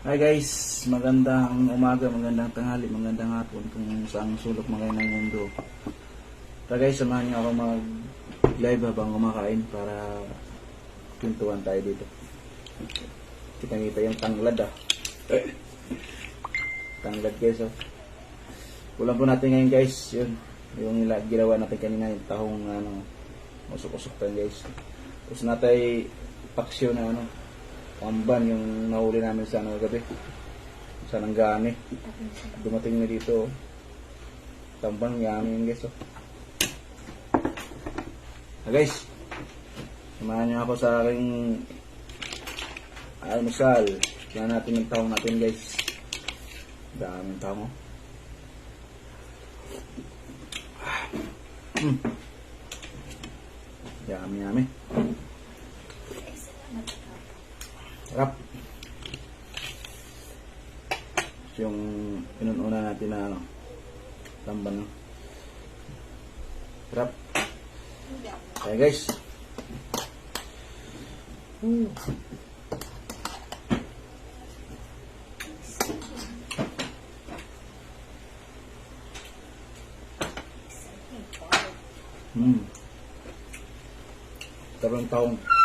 Hi guys, magandang umaga, magandang tanghali, magandang hapon kung saan sulok man kayo ng mundo. So guys, samahan niyo ako mag-live habang kumakain para pintuan tayo dito. Kita-kita yung tanglad Tanglad guys Ulam po natin ngayon guys, yun. Yung ginawa natin kanina, yung tahong usok-usok tayo guys. Tapos natin paksyo na pamban yung nahuli namin sa gabi. Sa Nanggani. Dumating na dito. Tambang yami yun guys. Guys, samahan niyo ako sa aking almusal. Tingnan natin yung tahong natin guys. Daming tahong. Yami. Sarap. Yung pinununa natin na tamban. Sarap. Okay guys. Sarap ng tahong.